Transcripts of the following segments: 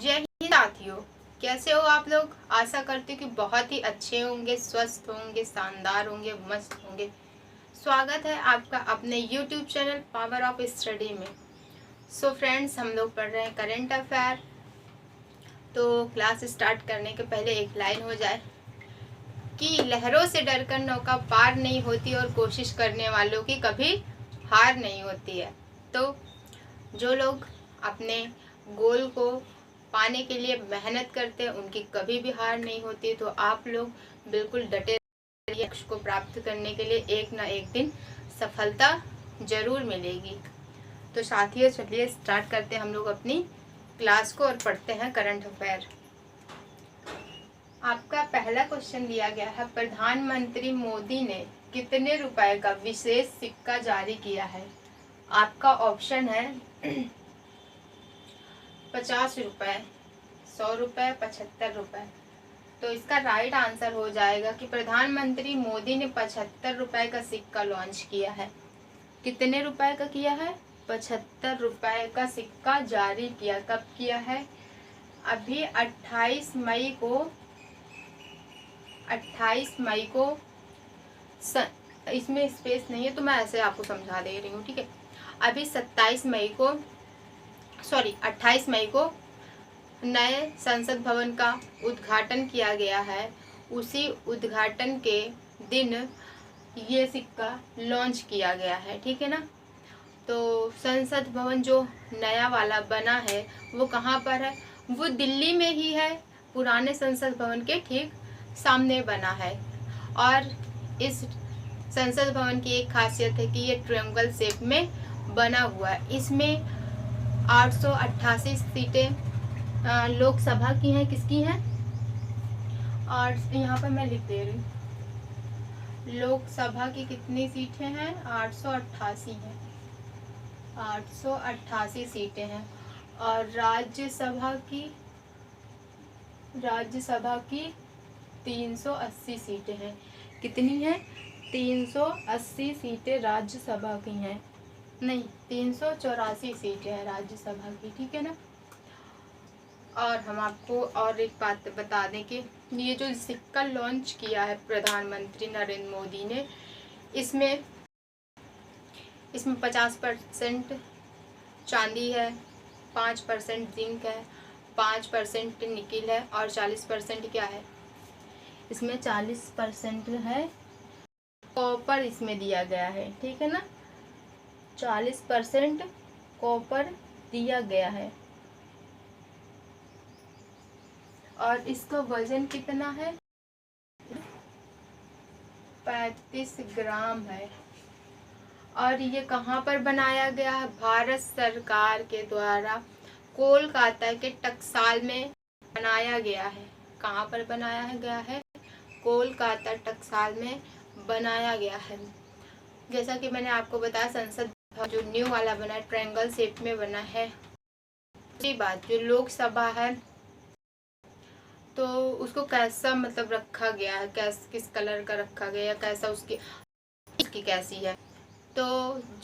जय हिंद साथियों, कैसे हो आप लोग। आशा करती हूँ कि बहुत ही अच्छे होंगे, स्वस्थ होंगे, शानदार होंगे, मस्त होंगे। स्वागत है आपका अपने YouTube channel power of study में। सो फ्रेंड्स, हम लोग पढ़ रहे हैं करंट अफेयर। तो क्लास स्टार्ट करने के पहले एक लाइन हो जाए कि लहरों से डरकर नौका पार नहीं होती और कोशिश करने वालों की कभी हार नहीं होती है। तो जो लोग अपने गोल को पाने के लिए मेहनत करते हैं उनकी कभी भी हार नहीं होती। तो आप लोग बिल्कुल डटे रहिए, लक्ष्य को प्राप्त करने के लिए एक ना एक दिन सफलता जरूर मिलेगी। तो साथियों, चलिए स्टार्ट करते हैं हम लोग अपनी क्लास को और पढ़ते हैं करंट अफेयर। आपका पहला क्वेश्चन दिया गया है, प्रधानमंत्री मोदी ने कितने रुपए का विशेष सिक्का जारी किया है। आपका ऑप्शन है 50 रुपए, 100 रुपए, 75 रुपए। तो इसका राइट आंसर हो जाएगा कि प्रधानमंत्री मोदी ने 75 रुपए का सिक्का लॉन्च किया है। कितने रुपए का किया है? 75 रुपए का सिक्का जारी किया। कब किया है? अभी 28 मई को इसमें स्पेस नहीं है तो मैं ऐसे आपको समझा दे रही हूँ, ठीक है। अभी 28 मई को नए संसद भवन का उद्घाटन किया गया है। उसी उद्घाटन के दिन ये सिक्का लॉन्च किया गया है, ठीक है ना। तो संसद भवन जो नया वाला बना है वो कहाँ पर है? वो दिल्ली में ही है, पुराने संसद भवन के ठीक सामने बना है। और इस संसद भवन की एक खासियत है कि ये ट्रायंगल शेप में बना हुआ है। इसमें 888 सीटें लोकसभा की हैं। किसकी हैं? और यहाँ पर मैं लिख दे रही हूँ, लोकसभा की कितनी सीटें हैं? 888 हैं। 888 सीटें हैं। और राज्यसभा की 380 सीटें हैं। कितनी हैं? 380 सीटें राज्यसभा की हैं। नहीं, 384 सीटें हैं राज्यसभा की, ठीक है ना। और हम आपको और एक बात बता दें कि ये जो सिक्का लॉन्च किया है प्रधानमंत्री नरेंद्र मोदी ने, इसमें 50% चांदी है, 5% जिंक है, 5% निकिल है और 40% क्या है? इसमें 40% है कॉपर इसमें दिया गया है, ठीक है ना। 40% कॉपर दिया गया है। और इसका वजन कितना है? 35 ग्राम है। और ये कहाँ पर बनाया गया है? भारत सरकार के द्वारा कोलकाता के टकसाल में बनाया गया है। कहाँ पर बनाया गया है? कोलकाता टकसाल में बनाया गया है। जैसा कि मैंने आपको बताया, संसद जो न्यू वाला बना है ट्रायंगल शेप में बना है। दूसरी बात, जो लोकसभा है तो उसको कैसा मतलब रखा गया है, किस कलर का रखा गया, कैसा उसकी कैसी है। तो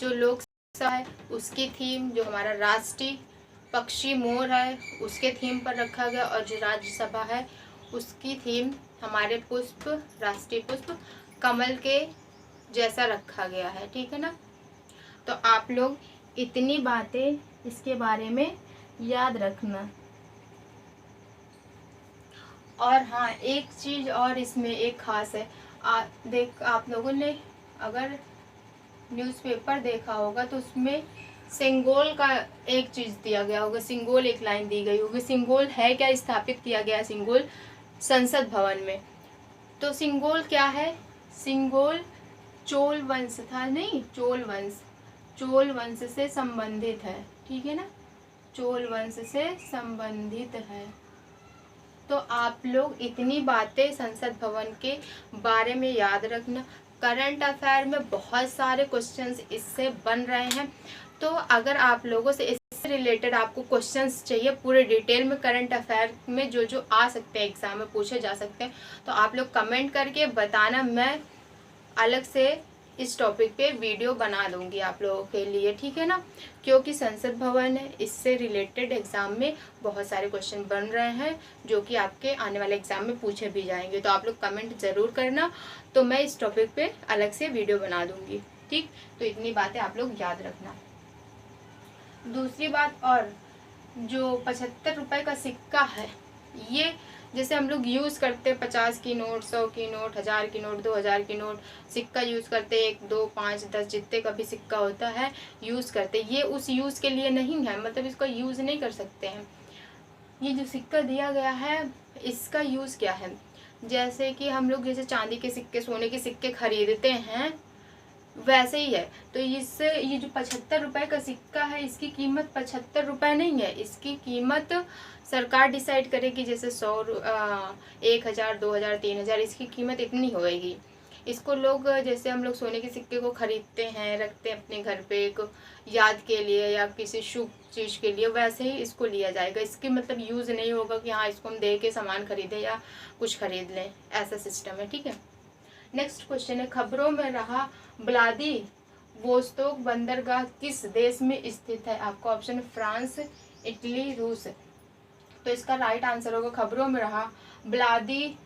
जो लोकसभा है उसकी थीम, जो हमारा राष्ट्रीय पक्षी मोर है उसके थीम पर रखा गया। और जो राज्यसभा है उसकी थीम हमारे राष्ट्रीय पुष्प कमल के जैसा रखा गया है, ठीक है ना। तो आप लोग इतनी बातें इसके बारे में याद रखना। और हाँ, एक चीज़ और इसमें एक खास है। आप लोगों ने अगर न्यूज़पेपर देखा होगा तो उसमें सिंगोल का एक चीज़ दिया गया होगा, सिंगोल एक लाइन दी गई होगी। सिंगोल है क्या? स्थापित किया गया सिंगोल संसद भवन में। तो सिंगोल क्या है? सिंगोल चोल वंश था, नहीं, चोल वंश से संबंधित है, ठीक है ना। चोल वंश से संबंधित है। तो आप लोग इतनी बातें संसद भवन के बारे में याद रखना। करंट अफेयर में बहुत सारे क्वेश्चंस इससे बन रहे हैं। तो अगर आप लोगों से इससे रिलेटेड आपको क्वेश्चंस चाहिए पूरे डिटेल में, करंट अफेयर में जो आ सकते हैं, एग्जाम में पूछे जा सकते हैं, तो आप लोग कमेंट करके बताना। मैं अलग से इस टॉपिक पे वीडियो बना दूंगी आप लोगों के लिए, ठीक है ना, क्योंकि संसद भवन है, इससे रिलेटेड एग्जाम में बहुत सारे क्वेश्चन बन रहे हैं जो कि आपके आने वाले एग्जाम में पूछे भी जाएंगे। तो आप लोग कमेंट जरूर करना, तो मैं इस टॉपिक पे अलग से वीडियो बना दूंगी, ठीक। तो इतनी बातें आप लोग याद रखना। दूसरी बात, और जो 75 रुपए का सिक्का है, ये जैसे हम लोग यूज़ करते हैं 50 की नोट, 100 की नोट, 1000 की नोट, 2000 की नोट, सिक्का यूज़ करते हैं, 1, 2, 5, 10 जितने का भी सिक्का होता है यूज़ करते हैं। ये उस यूज़ के लिए नहीं है, मतलब इसका यूज़ नहीं कर सकते हैं। ये जो सिक्का दिया गया है इसका यूज़ क्या है, जैसे कि हम लोग जैसे चांदी के सिक्के, सोने के सिक्के खरीदते हैं वैसे ही है। तो इससे ये जो 75 रुपए का सिक्का है इसकी कीमत 75 रुपए नहीं है, इसकी कीमत सरकार डिसाइड करेगी। जैसे 1000, 2000, 3000 इसकी कीमत इतनी होएगी। इसको लोग, जैसे हम लोग सोने के सिक्के को खरीदते हैं, रखते हैं अपने घर पे एक याद के लिए या किसी शुभ चीज़ के लिए, वैसे ही इसको लिया जाएगा। इसकी मतलब यूज़ नहीं होगा कि हाँ इसको हम दे के सामान खरीदें या कुछ खरीद लें, ऐसा सिस्टम है, ठीक है। नेक्स्ट क्वेश्चन है, खबरों में रहा व्लादिवोस्तोक बंदरगाह किस देश में स्थित है? आपका ऑप्शन फ्रांस, इटली, रूस। तो इसका राइट आंसर होगा खबरों में रहा व्लादिवोस्तोक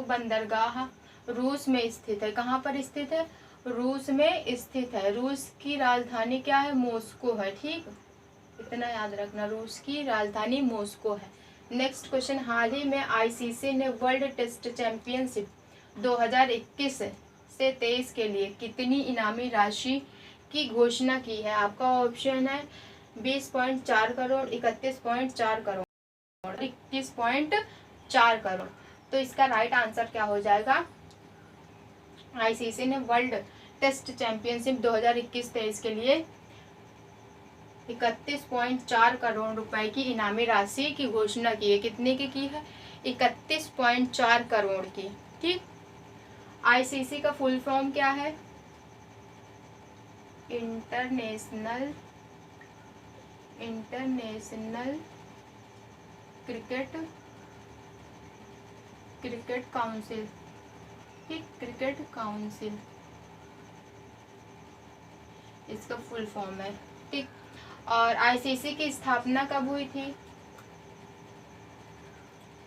बंदरगाह रूस में स्थित है। कहाँ पर स्थित है? रूस में स्थित है। रूस की राजधानी क्या है? मॉस्को है, ठीक, इतना याद रखना, रूस की राजधानी मॉस्को है। नेक्स्ट क्वेश्चन, हाल ही में आईसीसी ने वर्ल्ड टेस्ट चैंपियनशिप 2021 से 23 के लिए कितनी इनामी राशि की घोषणा की है? आपका ऑप्शन है 20.4 करोड़, 31.4 करोड़, 21.4 करोड़। तो इसका राइट आंसर क्या हो जाएगा? आईसीसी ने वर्ल्ड टेस्ट चैंपियनशिप 2021-23 के लिए 31.4 करोड़ रुपए की इनामी राशि की घोषणा की है। कितने की है? 31.4 करोड़ की, ठीक। आईसीसी का फुल फॉर्म क्या है? इंटरनेशनल क्रिकेट काउंसिल, ठीक, क्रिकेट काउंसिल इसका फुल फॉर्म है, ठीक। और आईसीसी की स्थापना कब हुई थी?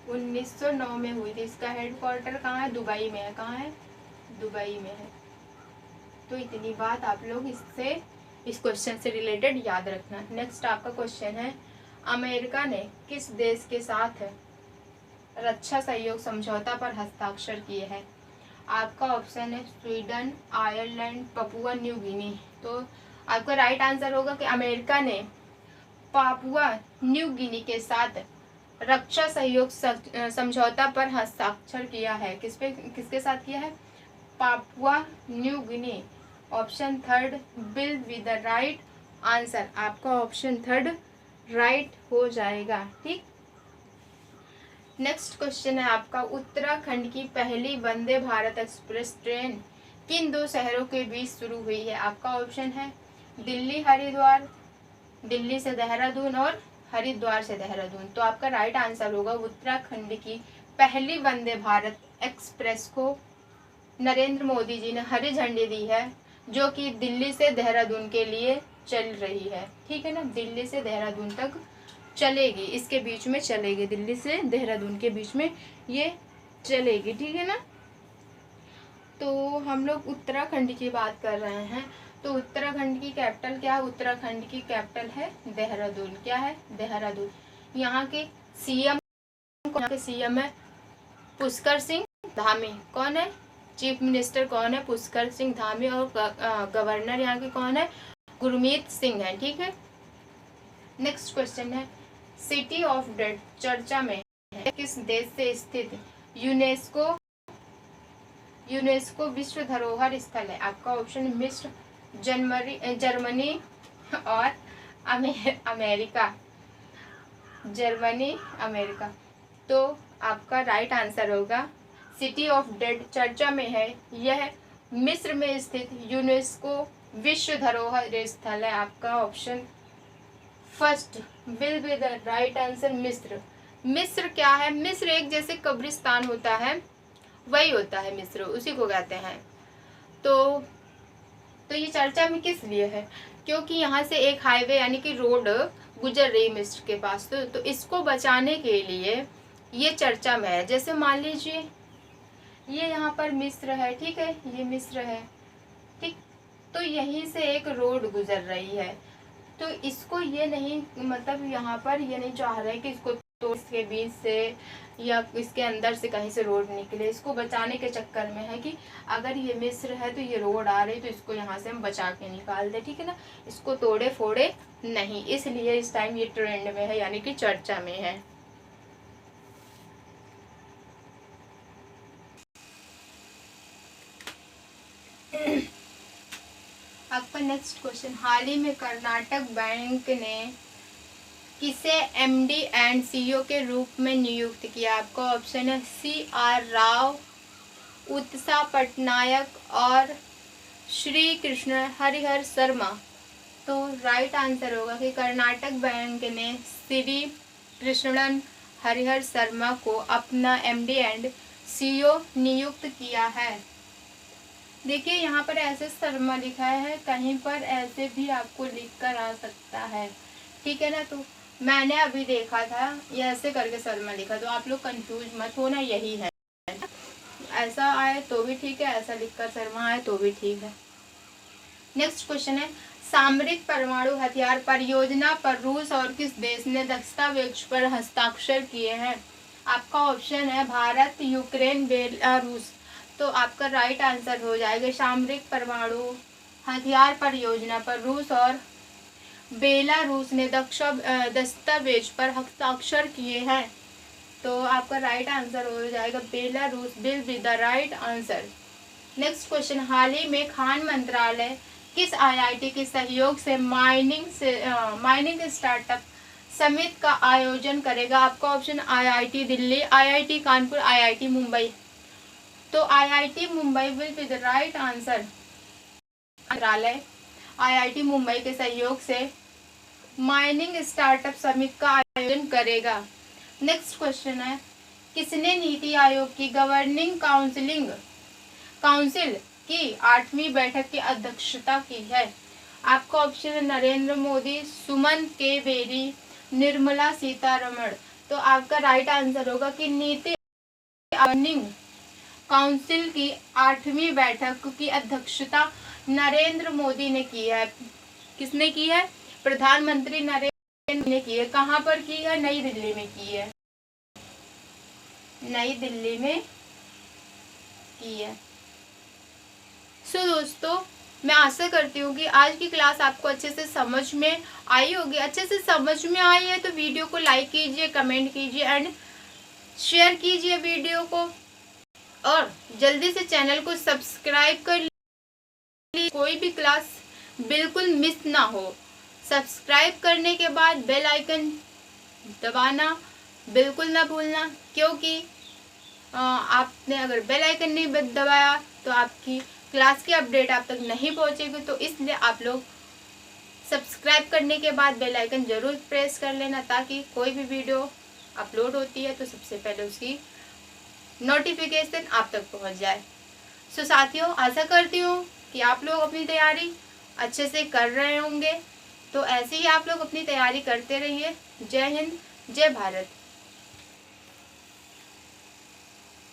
1909 में हुई थी। इसका हेडक्वार्टर कहाँ है? दुबई में है। कहाँ है? दुबई में है। तो इतनी बात आप लोग इस क्वेश्चन से रिलेटेड याद रखना। नेक्स्ट आपका क्वेश्चन है, अमेरिका ने किस देश के साथ रक्षा सहयोग समझौता पर हस्ताक्षर किए हैं? आपका ऑप्शन है Sweden, Ireland, Papua New Guinea. तो आपका राइट आंसर होगा कि अमेरिका ने पापुआ न्यू गिनी के साथ रक्षा सहयोग समझौता पर हस्ताक्षर किया है। किसके साथ किया है? Papua New Guinea. Option third will be the right answer. आपका ऑप्शन थर्ड राइट हो जाएगा, ठीक। नेक्स्ट क्वेश्चन है आपका, उत्तराखंड की पहली वंदे भारत एक्सप्रेस ट्रेन किन 2 शहरों के बीच शुरू हुई है? आपका ऑप्शन है दिल्ली हरिद्वार, दिल्ली से देहरादून और हरिद्वार से देहरादून। तो आपका राइट आंसर होगा उत्तराखंड की पहली वंदे भारत एक्सप्रेस को नरेंद्र मोदी जी ने हरी झंडी दी है, जो कि दिल्ली से देहरादून के लिए चल रही है, ठीक है ना। दिल्ली से देहरादून तक चलेगी, इसके बीच में चलेगी, दिल्ली से देहरादून के बीच में ये चलेगी, ठीक है ना। तो हम लोग उत्तराखंड की बात कर रहे हैं, तो उत्तराखंड की कैपिटल क्या है? उत्तराखंड की कैपिटल है देहरादून। क्या है? देहरादून। यहाँ के सीएम है पुष्कर सिंह धामी। कौन है? चीफ मिनिस्टर कौन है? पुष्कर सिंह धामी। और गवर्नर यहाँ के कौन है? गुरमीत सिंह है, ठीक है। नेक्स्ट क्वेश्चन है, सिटी ऑफ डेड चर्चा में है, किस देश से स्थित यूनेस्को विश्व धरोहर स्थल है? आपका ऑप्शन मिस्र, जर्मनी और अमेरिका। Germany, America. तो आपका राइट आंसर होगा सिटी ऑफ डेड चर्चा में है, यह मिस्र में स्थित यूनेस्को विश्व धरोहर स्थल है। आपका option first will be the right answer, मिस्र। मिस्र क्या है? मिस्र एक जैसे कब्रिस्तान होता है वही होता है मिस्र, उसी को कहते हैं। तो ये चर्चा में किस लिए है? क्योंकि यहाँ से एक हाईवे यानी कि रोड गुजर रही मिस्र के पास, तो इसको बचाने के लिए ये चर्चा में है। जैसे मान लीजिए ये यहाँ पर मिस्र है, ठीक है, ये मिस्र है, ठीक, तो यहीं से एक रोड गुजर रही है, तो इसको ये नहीं, मतलब यहाँ पर ये नहीं चाह रहे कि इसको तो इसके बीच से या इसके अंदर से कहीं से रोड निकले, इसको बचाने के चक्कर में है कि अगर ये मिस्र है तो ये रोड आ रही, तो इसको यहाँ से हम बचा के निकाल दे, ठीक है ना, इसको तोड़े फोड़े नहीं, इसलिए इस टाइम ये ट्रेंड में है, यानी कि चर्चा में है। आपका नेक्स्ट क्वेश्चन, हाल ही में कर्नाटक बैंक ने किसे एमडी एंड सीईओ के रूप में नियुक्त किया? आपका ऑप्शन है CR राव, उत्सा पटनायक और श्री कृष्ण हरिहर शर्मा। तो राइट आंसर होगा कि कर्नाटक बैंक ने श्री कृष्णन हरिहर शर्मा को अपना एमडी एंड सीईओ नियुक्त किया है। देखिए यहाँ पर ऐसे शर्मा लिखा है, कहीं पर ऐसे भी आपको लिख कर आ सकता है, ठीक है ना। तो मैंने अभी देखा था ये ऐसे करके शर्मा लिखा, तो आप लोग कंफ्यूज मत होना, यही है। ऐसा आए तो भी ठीक है, ऐसा लिखकर शर्मा आए तो भी ठीक है। नेक्स्ट क्वेश्चन है, सामरिक परमाणु हथियार परियोजना पर रूस और किस देश ने दस्तावेज पर हस्ताक्षर किए हैं? आपका ऑप्शन है भारत, यूक्रेन, बेलारूस। तो आपका राइट आंसर हो जाएगा सामरिक परमाणु हथियार परियोजना पर रूस और बेलारूस ने दस्तावेज पर हस्ताक्षर किए हैं। तो आपका राइट आंसर हो जाएगा Belarus will be the right answer. Next question, हाल ही में खान मंत्रालय किस आईआईटी के सहयोग से माइनिंग स्टार्टअप समिट का आयोजन करेगा? आपका option IIT Delhi, IIT Kanpur, IIT Mumbai. तो IIT Mumbai will be the right answer. मंत्रालय आईआईटी मुंबई के सहयोग से माइनिंग स्टार्टअप समिट का आयोजन करेगा। नेक्स्ट क्वेश्चन है, किसने नीति आयोग की गवर्निंग काउंसिल की 8वीं बैठक की अध्यक्षता की है? आपका ऑप्शन है नरेंद्र मोदी, सुमन के बेरी, निर्मला सीतारमण। तो आपका राइट आंसर होगा कि नीति गवर्निंग काउंसिल की 8वीं बैठक की अध्यक्षता नरेंद्र मोदी ने की है। किसने की है? प्रधानमंत्री नरेंद्र मोदी ने की है। कहाँ पर की है? नई दिल्ली में की है, नई दिल्ली में की है। सो दोस्तों, मैं आशा करती हूँ कि आज की क्लास आपको अच्छे से समझ में आई होगी। अच्छे से समझ में आई है तो वीडियो को लाइक कीजिए, कमेंट कीजिए एंड शेयर कीजिए वीडियो को, और जल्दी से चैनल को सब्सक्राइब कर लीजिए, कोई भी क्लास बिल्कुल मिस ना हो। सब्सक्राइब करने के बाद बेल आइकन दबाना बिल्कुल ना भूलना, क्योंकि आपने अगर बेल आइकन नहीं दबाया तो आपकी क्लास की अपडेट आप तक नहीं पहुंचेगी। तो इसलिए आप लोग सब्सक्राइब करने के बाद बेल आइकन जरूर प्रेस कर लेना, ताकि कोई भी वीडियो अपलोड होती है तो सबसे पहले उसकी नोटिफिकेशन आप तक पहुंच जाए। सो साथियों, आशा करती हूँ कि आप लोग अपनी तैयारी अच्छे से कर रहे होंगे। तो ऐसे ही आप लोग अपनी तैयारी करते रहिए। जय हिंद, जय भारत।